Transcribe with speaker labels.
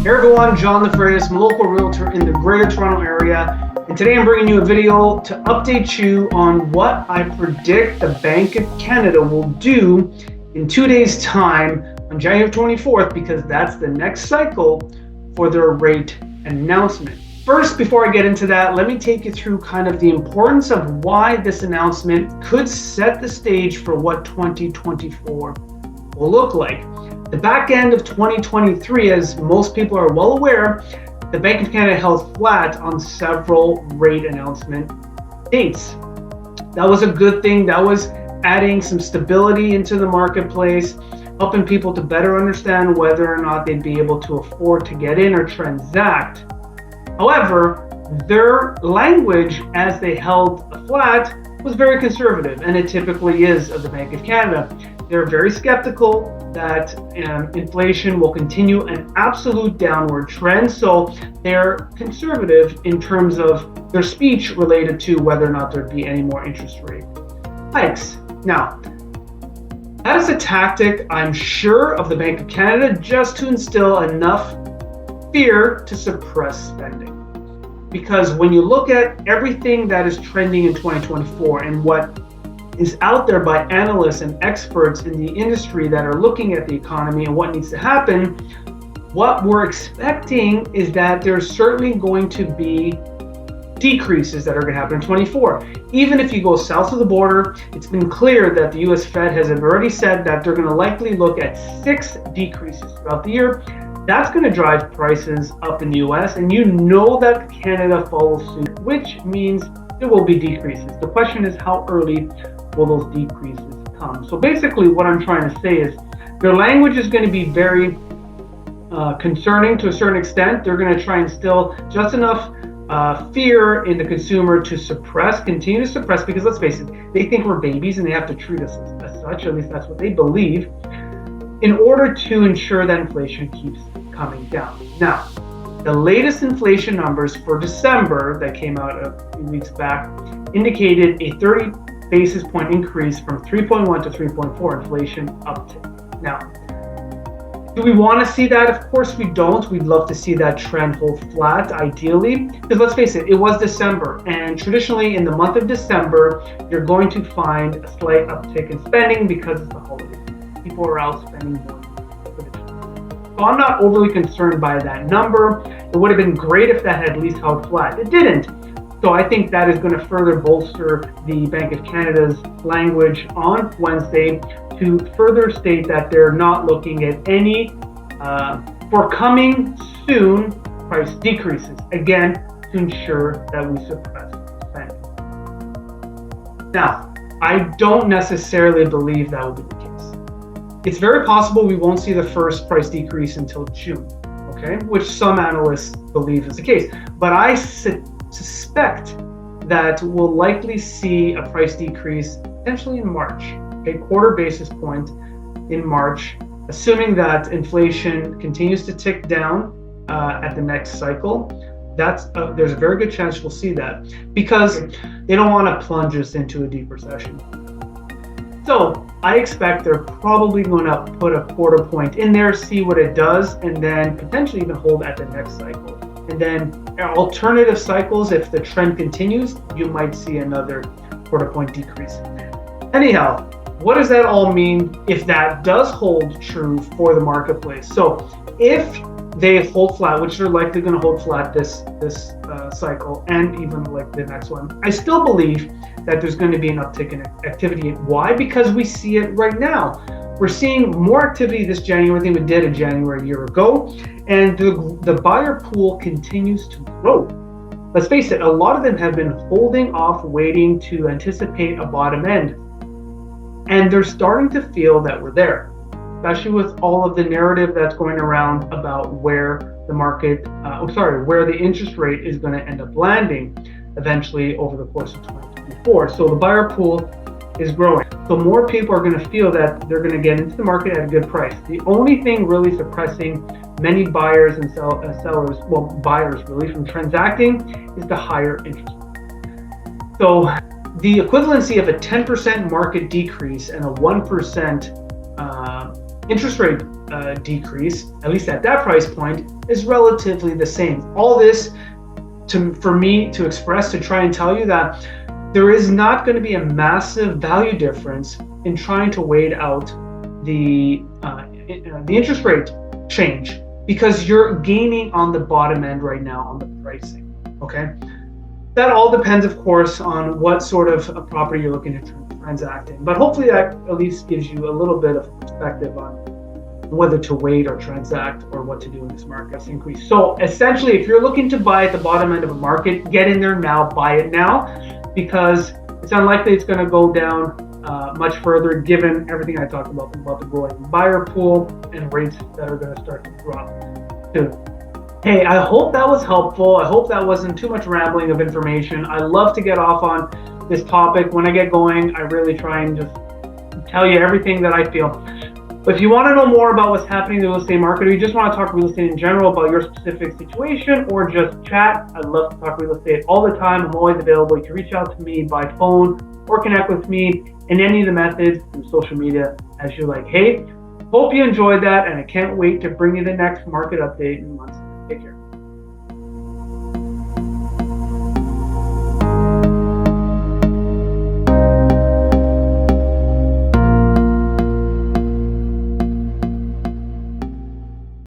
Speaker 1: Hey everyone, John LaFreitas, I'm a local realtor in the Greater Toronto Area, and today I'm bringing you a video to update you on what I predict the Bank of Canada will do in 2 days' time on January 24th, because that's the next cycle for their rate announcement. First, before I get into that, let me take you through kind of the importance of why this announcement could set the stage for what 2024 will look like. The back end of 2023, as most people are well aware, the Bank of Canada held flat on several rate announcement dates. That was a good thing. That was adding some stability into the marketplace, helping people to better understand whether or not they'd be able to afford to get in or transact. However, their language as they held flat was very conservative, and it typically is of the Bank of Canada. They're very skeptical that inflation will continue an absolute downward trend, so they're conservative in terms of their speech related to whether or not there'd be any more interest rate hikes. Now, that is a tactic, I'm sure, of the Bank of Canada just to instill enough fear to suppress spending. Because when you look at everything that is trending in 2024 and what is out there by analysts and experts in the industry that are looking at the economy and what needs to happen, what we're expecting is that there's certainly going to be decreases that are going to happen in 24. Even if you go south of the border, it's been clear that the US Fed has already said that they're going to likely look at 6 decreases throughout the year. That's going to drive prices up in the US, and you know that Canada follows suit, which means there will be decreases. The question is, how early will those decreases come? So basically what I'm trying to say is their language is going to be very concerning to a certain extent. They're going to try and instill just enough fear in the consumer to continue to suppress, because let's face it, they think we're babies and they have to treat us as such, at least that's what they believe, in order to ensure that inflation keeps coming down. Now, the latest inflation numbers for December that came out a few weeks back indicated a 30 basis point increase from 3.1 to 3.4 inflation uptick. Now, do we want to see that? Of course we don't. We'd love to see that trend hold flat, ideally, because let's face it, it was December, and traditionally in the month of December, you're going to find a slight uptick in spending because it's the holiday. People are out spending more. So I'm not overly concerned by that number. It would have been great if that had at least held flat. It didn't. So I think that is going to further bolster the Bank of Canada's language on Wednesday to further state that they're not looking at any forthcoming soon price decreases, again, to ensure that we suppress spending. Now, I don't necessarily believe that will be the case. It's very possible we won't see the first price decrease until June, okay, which some analysts believe is the case. But I suspect that we'll likely see a price decrease potentially in March, a quarter basis point in March, assuming that inflation continues to tick down at the next cycle. There's a very good chance we'll see that, because they don't want to plunge us into a deep recession. So I expect they're probably going to put a quarter point in there, see what it does, and then potentially even hold at the next cycle. And then alternative cycles, if the trend continues, you might see another quarter point decrease. Anyhow, what does that all mean if that does hold true for the marketplace? So if they hold flat, which they're likely going to hold flat this cycle and even like the next one, I still believe that there's going to be an uptick in activity. Why? Because we see it right now. We're seeing more activity this January than we did in January a year ago, and the buyer pool continues to grow. Let's face it, a lot of them have been holding off, waiting to anticipate a bottom end, and they're starting to feel that we're there, especially with all of the narrative that's going around about where the market, where the interest rate is going to end up landing eventually over the course of 2024. So the buyer pool is growing. So more people are going to feel that they're going to get into the market at a good price. The only thing really suppressing many buyers and sellers, well, buyers really, from transacting is the higher interest rate. So the equivalency of a 10% market decrease and a 1% interest rate decrease, at least at that price point, is relatively the same. All this for me to express, to try and tell you that there is not going to be a massive value difference in trying to wait out the interest rate change, because you're gaining on the bottom end right now on the pricing. Okay, that all depends, of course, on what sort of a property you're looking to transact in. But hopefully that at least gives you a little bit of perspective on whether to wait or transact or what to do in this market increase. So essentially, if you're looking to buy at the bottom end of a market, get in there now, buy it now, because it's unlikely it's going to go down much further, given everything I talked about the growing buyer pool and rates that are going to start to drop soon. Hey, I hope that was helpful. I hope that wasn't too much rambling of information. I love to get off on this topic. When I get going, I really try and just tell you everything that I feel. But if you want to know more about what's happening in the real estate market, or you just want to talk real estate in general about your specific situation, or just chat, I love to talk real estate all the time. I'm always available. You can reach out to me by phone or connect with me in any of the methods through social media as you like. Hey, hope you enjoyed that, and I can't wait to bring you the next market update in months.